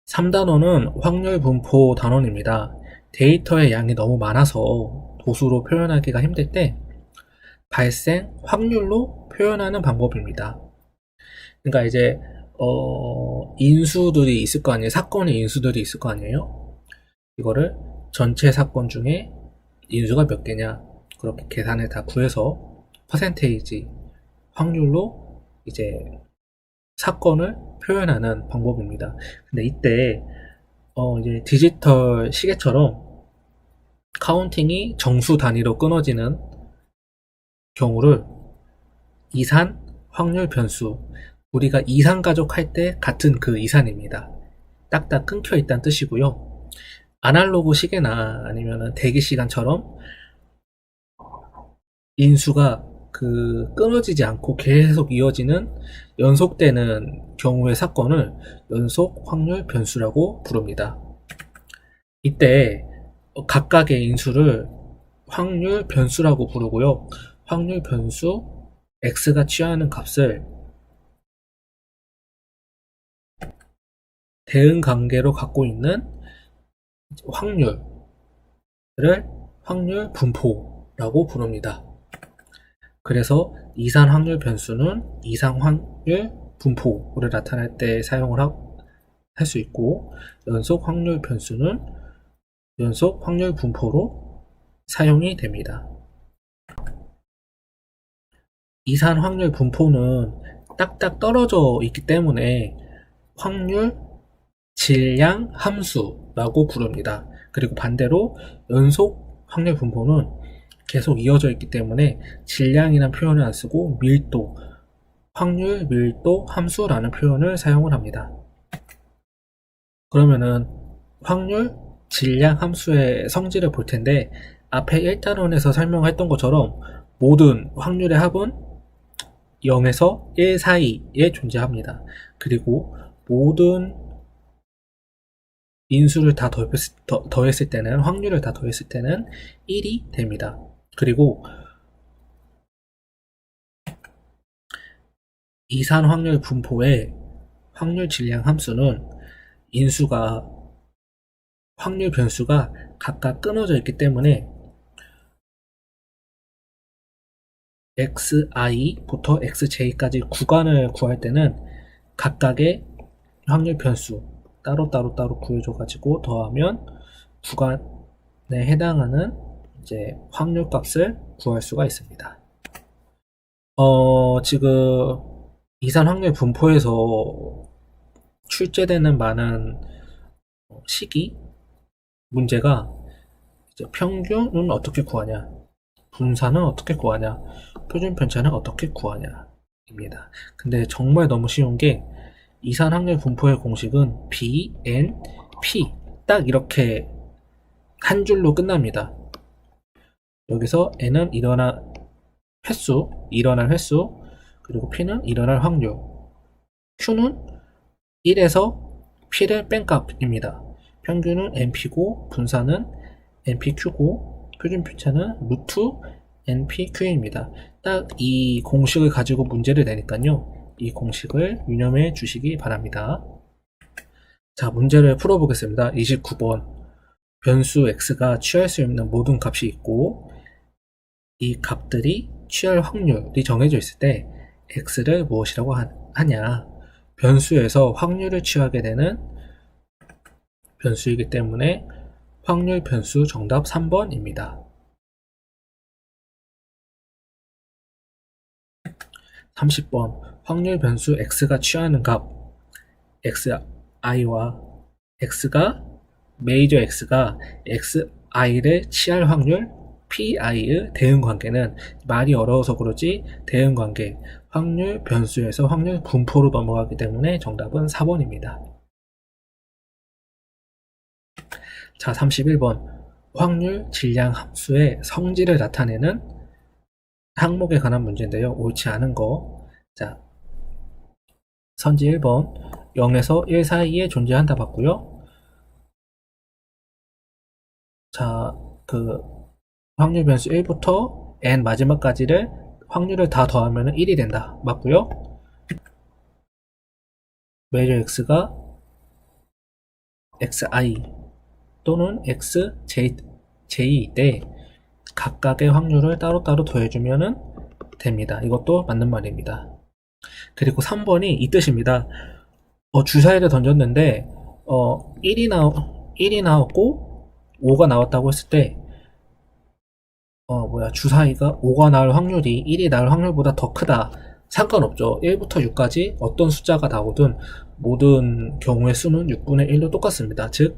3단원은 확률 분포 단원입니다. 데이터의 양이 너무 많아서 도수로 표현하기가 힘들 때 발생 확률로 표현하는 방법입니다. 그러니까 이제 인수들이 있을 거 아니에요. 사건의 인수들이 있을 거 아니에요. 이거를 전체 사건 중에 인수가 몇 개냐 그렇게 계산을 다 구해서 퍼센테이지 확률로 이제 사건을 표현하는 방법입니다. 근데 이때 이제 디지털 시계처럼 카운팅이 정수 단위로 끊어지는 경우를 이산 확률 변수, 우리가 이산 가족 할 때 같은 그 이산입니다. 딱딱 끊겨 있다는 뜻이고요. 아날로그 시계나 아니면 대기 시간처럼 인수가 끊어지지 않고 계속 이어지는 연속되는 경우의 사건을 연속 확률 변수라고 부릅니다. 이때 각각의 인수를 확률 변수라고 부르고요. 확률 변수 x가 취하는 값을 대응 관계로 갖고 있는 확률을 확률 분포라고 부릅니다. 그래서 이산 확률 변수는 이상 확률 분포를 나타낼 때 사용을 할 수 있고, 연속 확률 변수는 연속 확률 분포로 사용이 됩니다. 이산 확률 분포는 딱딱 떨어져 있기 때문에 확률 질량 함수라고 부릅니다. 그리고 반대로 연속 확률 분포는 계속 이어져 있기 때문에 질량이라는 표현을 안 쓰고 밀도, 확률 밀도 함수라는 표현을 사용을 합니다. 그러면은 확률 질량 함수의 성질을 볼 텐데, 앞에 1단원에서 설명했던 것처럼 모든 확률의 합은 0에서 1 사이에 존재합니다. 그리고 모든 인수를 다 더했을 때는, 확률을 다 더했을 때는 1이 됩니다. 그리고 이산 확률 분포의 확률 질량 함수는 확률 변수가 각각 끊어져 있기 때문에 xi부터 xj까지 구간을 구할 때는 각각의 확률 변수 따로 구해줘가지고 더하면 구간에 해당하는 이제 확률 값을 구할 수가 있습니다. 지금 이산 확률 분포에서 출제되는 많은 식이 문제가 이제 평균은 어떻게 구하냐, 분산은 어떻게 구하냐, 표준 편차는 어떻게 구하냐 입니다. 근데 정말 너무 쉬운 게 이산 확률 분포의 공식은 B, N, P 딱 이렇게 한 줄로 끝납니다. 여기서 N은 일어날 횟수, 그리고 P는 일어날 확률, Q는 1에서 P를 뺀 값입니다. 평균은 NP고 분산은 NPQ고 표준 편차는 루트 NPQ입니다. 딱 이 공식을 가지고 문제를 내니까요, 이 공식을 유념해 주시기 바랍니다. 자, 문제를 풀어보겠습니다. 29번. 변수 x가 취할 수 있는 모든 값이 있고, 이 값들이 취할 확률이 정해져 있을 때 x를 무엇이라고 하냐, 변수에서 확률을 취하게 되는 변수이기 때문에 확률 변수 정답 3번입니다. 30번. 확률 변수 x가 취하는 값 xi와 메이저 x가 xi를 취할 확률 pi의 대응 관계는, 말이 어려워서 그러지 대응 관계, 확률 변수에서 확률 분포로 넘어가기 때문에 정답은 4번입니다. 자, 31번. 확률 질량 함수의 성질을 나타내는 항목에 관한 문제인데요. 옳지 않은 거. 자, 선지 1번. 0에서 1 사이에 존재한다 봤고요. 자, 확률 변수 1부터 n 마지막까지를 확률을 다 더하면 1이 된다 맞고요. 메이저 x가 xi 또는 xj 때 각각의 확률을 따로따로 더해주면 됩니다. 이것도 맞는 말입니다. 그리고 3번이 이 뜻입니다. 주사위를 던졌는데 1이 나왔고 5가 나왔다고 했을 때 주사위가 5가 나올 확률이 1이 나올 확률보다 더 크다. 상관없죠. 1부터 6까지 어떤 숫자가 나오든 모든 경우의 수는 6분의 1로 똑같습니다. 즉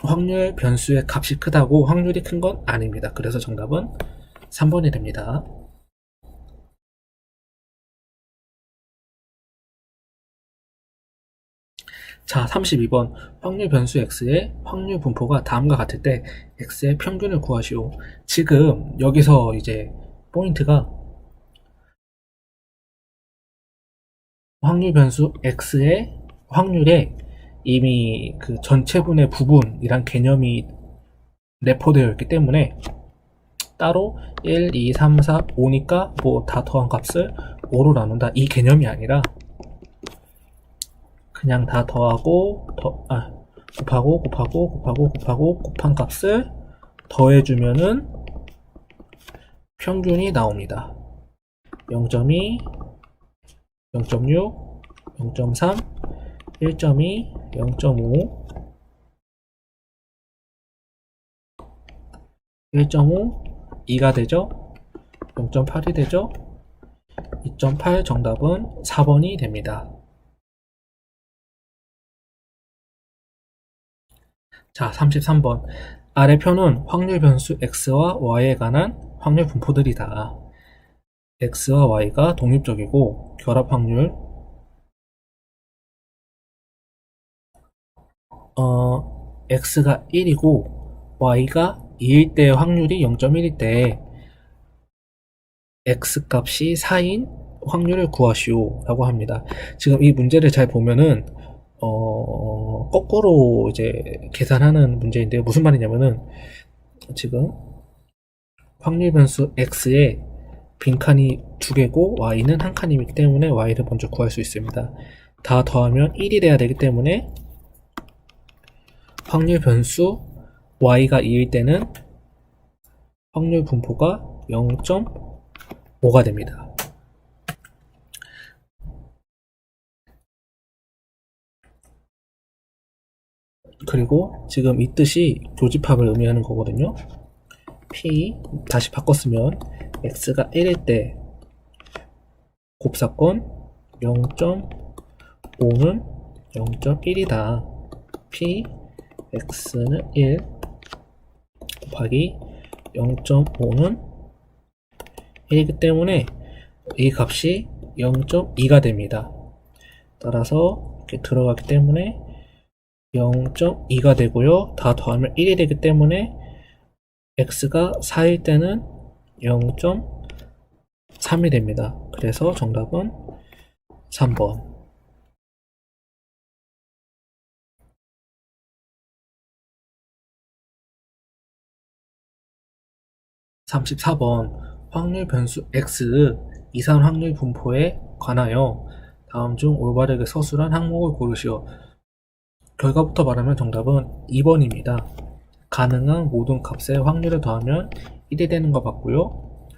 확률 변수의 값이 크다고 확률이 큰 건 아닙니다. 그래서 정답은 3번이 됩니다. 자, 32번 확률 변수 x의 확률 분포가 다음과 같을 때 x의 평균을 구하시오. 지금 여기서 이제 포인트가 확률 변수 x의 확률에 이미 그 전체분의 부분이란 개념이 내포되어 있기 때문에 따로 1, 2, 3, 4, 5니까 뭐 다 더한 값을 5로 나눈다 이 개념이 아니라 그냥 다 더하고 곱하고 곱한 값을 더해주면은 평균이 나옵니다. 0.2, 0.6, 0.3, 1.2, 0.5, 1.5, 2가 되죠? 0.8이 되죠? 2.8 정답은 4번이 됩니다. 자, 33번. 아래 표는 확률 변수 x와 y에 관한 확률 분포들이다. x와 y가 독립적이고 결합 확률 x가 1이고 y가 2일 때 확률이 0.1일 때 x 값이 4인 확률을 구하시오 라고 합니다. 지금 이 문제를 잘 보면은 거꾸로 이제 계산하는 문제인데요. 무슨 말이냐면은 지금 확률 변수 x에 빈칸이 2개고 y는 한 칸이기 때문에 y를 먼저 구할 수 있습니다. 다 더하면 1이 돼야 되기 때문에 확률 변수 y가 2일 때는 확률 분포가 0.5가 됩니다. 그리고 지금 이 뜻이 교집합을 의미하는 거거든요. p 다시 바꿨으면 x가 1일 때 곱사건 0.5는 0.1이다. p x는 1 곱하기 0.5는 1이기 때문에 이 값이 0.2가 됩니다. 따라서 이렇게 들어가기 때문에 0.2가 되고요. 다 더하면 1이 되기 때문에 x가 4일 때는 0.3이 됩니다. 그래서 정답은 3번. 34번 확률 변수 x 이산 확률 분포에 관하여 다음 중 올바르게 서술한 항목을 고르시오. 결과부터 말하면 정답은 2번입니다. 가능한 모든 값의 확률을 더하면 1이 되는 거 봤고요.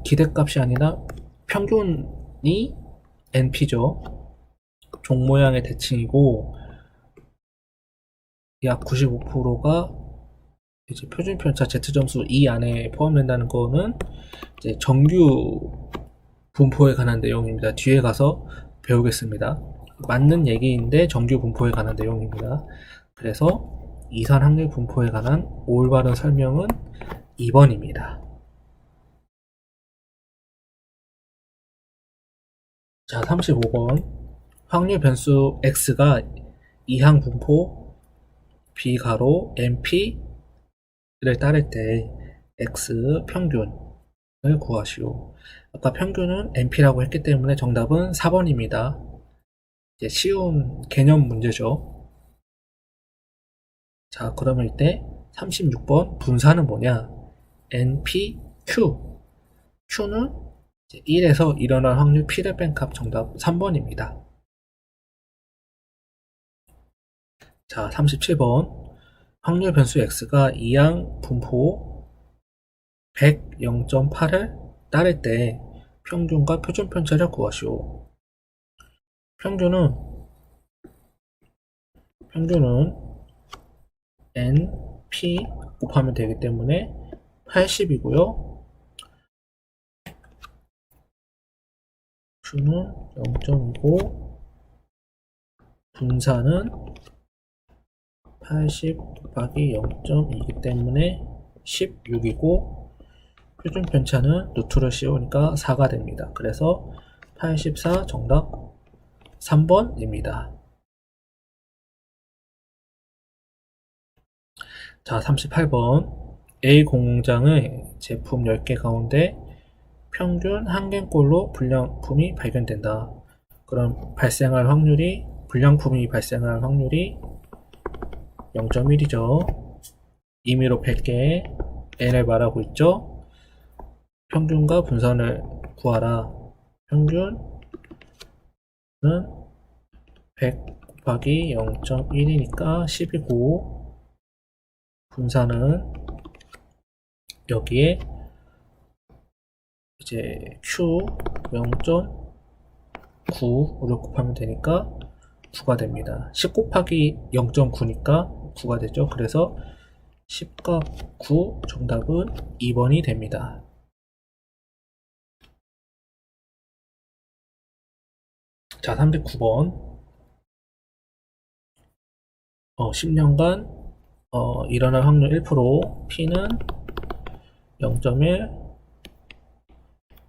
기대값이 아니라 평균이 NP죠. 종 모양의 대칭이고 약 95%가 이제 표준 편차 Z점수 2 안에 포함된다는 거는 이제 정규 분포에 관한 내용입니다. 뒤에 가서 배우겠습니다. 맞는 얘기인데 정규 분포에 관한 내용입니다. 그래서 이산 확률 분포에 관한 올바른 설명은 2번입니다. 자, 35번 확률 변수 x가 이항 분포 b 가로 np를 따를 때 x 평균을 구하시오. 아까 평균은 np라고 했기 때문에 정답은 4번입니다. 이제 쉬운 개념 문제죠. 자, 그러면 이때 36번 분사는 뭐냐? np, q. q는 1에서 일어날 확률 p를 뺀 값 정답 3번입니다. 자, 37번. 확률 변수 x가 이항 분포 100, 0.8을 따를 때 평균과 표준 편차를 구하시오. 평균은 np 곱하면 되기 때문에 80이고요. q는 0.2고 분사는 80 곱하기 0.2이기 때문에 16이고 표준 편차는 루트를 씌우니까 4가 됩니다. 그래서 84 정답 3번입니다. 자, 38번. A 공장의 제품 10개 가운데 평균 1개꼴로 불량품이 발견된다. 그럼 불량품이 발생할 확률이 0.1이죠. 임의로 100개 n을 말하고 있죠. 평균과 분산을 구하라. 평균은 100 곱하기 0.1이니까 10이고 분산은 여기에 이제 q 0.9를 곱하면 되니까 9가 됩니다. 10 곱하기 0.9니까 9가 되죠. 그래서 10값 9 정답은 2번이 됩니다. 자, 39번. 10년간 일어날 확률 1%, P는 0.1,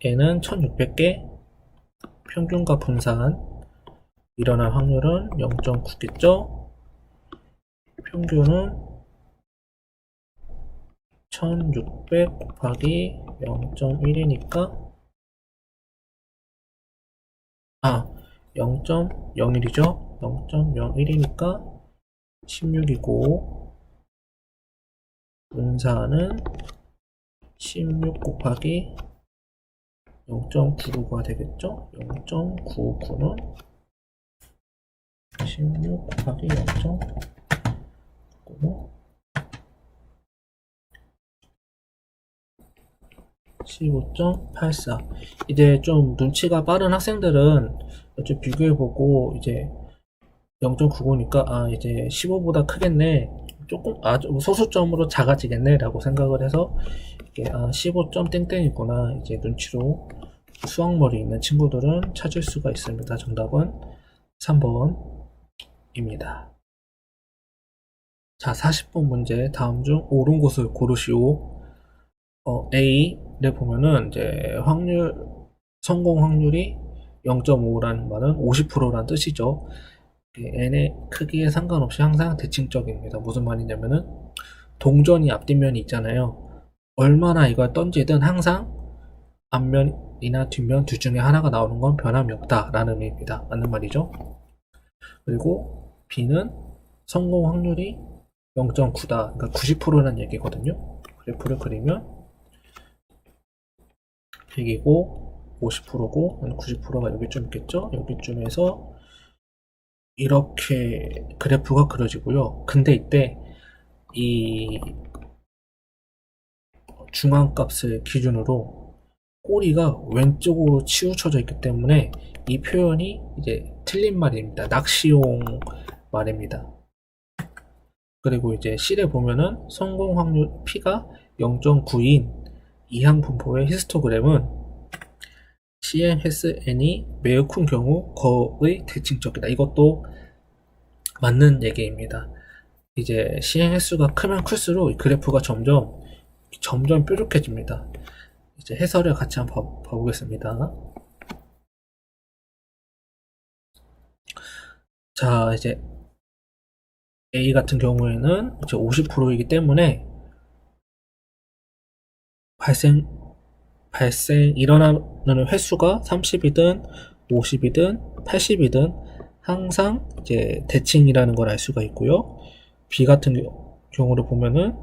N은 1600개, 평균과 분산, 일어날 확률은 0.9겠죠? 평균은 1600 곱하기 0.1이니까 0.01이죠? 0.01이니까 16이고 분산은 16 곱하기 0.99가 되겠죠? 0.99는 16 곱하기 0.99는 15.84. 이제 좀 눈치가 빠른 학생들은 좀 비교해보고 이제 0.99니까 이제 15보다 크겠네, 조금 좀 소수점으로 작아지겠네 라고 생각을 해서 이게 15점 땡땡이구나 이제 눈치로 수학머리 있는 친구들은 찾을 수가 있습니다. 정답은 3번입니다. 자, 40번 문제. 다음 중 옳은 곳을 고르시오. A를 보면은 이제 성공 확률이 0.5라는 말은 50%라는 뜻이죠. n의 크기에 상관없이 항상 대칭적입니다. 무슨 말이냐면은 동전이 앞뒷면이 있잖아요. 얼마나 이걸 던지든 항상 앞면이나 뒷면 둘 중에 하나가 나오는 건 변함이 없다 라는 의미입니다. 맞는 말이죠. 그리고 B는 성공 확률이 0.9다. 그러니까 90%라는 얘기거든요. 그래프를 그리면 100이고 50%고 90%가 여기쯤 있겠죠. 여기쯤에서 이렇게 그래프가 그려지고요. 근데 이때 이 중앙값을 기준으로 꼬리가 왼쪽으로 치우쳐져 있기 때문에 이 표현이 이제 틀린 말입니다. 낚시용 말입니다. 그리고 이제 C를 보면은 성공 확률 P가 0.9인 이항 분포의 히스토그램은 CN 횟수 N이 매우 큰 경우 거의 대칭적이다. 이것도 맞는 얘기입니다. 이제 CN 횟수가 크면 클수록 이 그래프가 점점 뾰족해집니다. 이제 해설을 같이 한번 봐보겠습니다. 자, 이제 A 같은 경우에는 이제 50%이기 때문에 일어나는 횟수가 30이든 50이든 80이든 항상 이제 대칭이라는 걸 알 수가 있고요. B 같은 경우를 보면은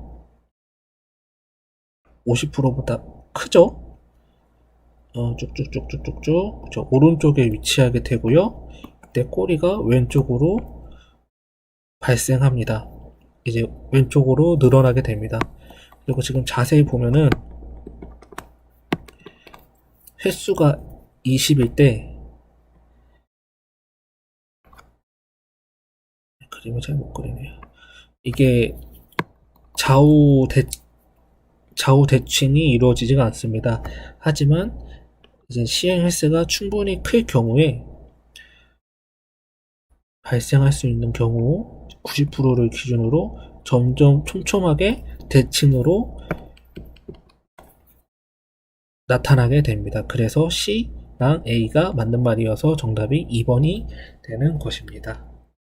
50%보다 크죠? 쭉쭉쭉쭉쭉 오른쪽에 위치하게 되고요. 이때 꼬리가 왼쪽으로 발생합니다. 이제 왼쪽으로 늘어나게 됩니다. 그리고 지금 자세히 보면은 횟수가 20일 때 그림을 잘 못 그리네요. 이게 좌우 대칭이 이루어지지가 않습니다. 하지만 이제 시행 횟수가 충분히 클 경우에 발생할 수 있는 경우 90%를 기준으로 점점 촘촘하게 대칭으로 나타나게 됩니다. 그래서 C랑 A가 맞는 말이어서 정답이 2번이 되는 것입니다.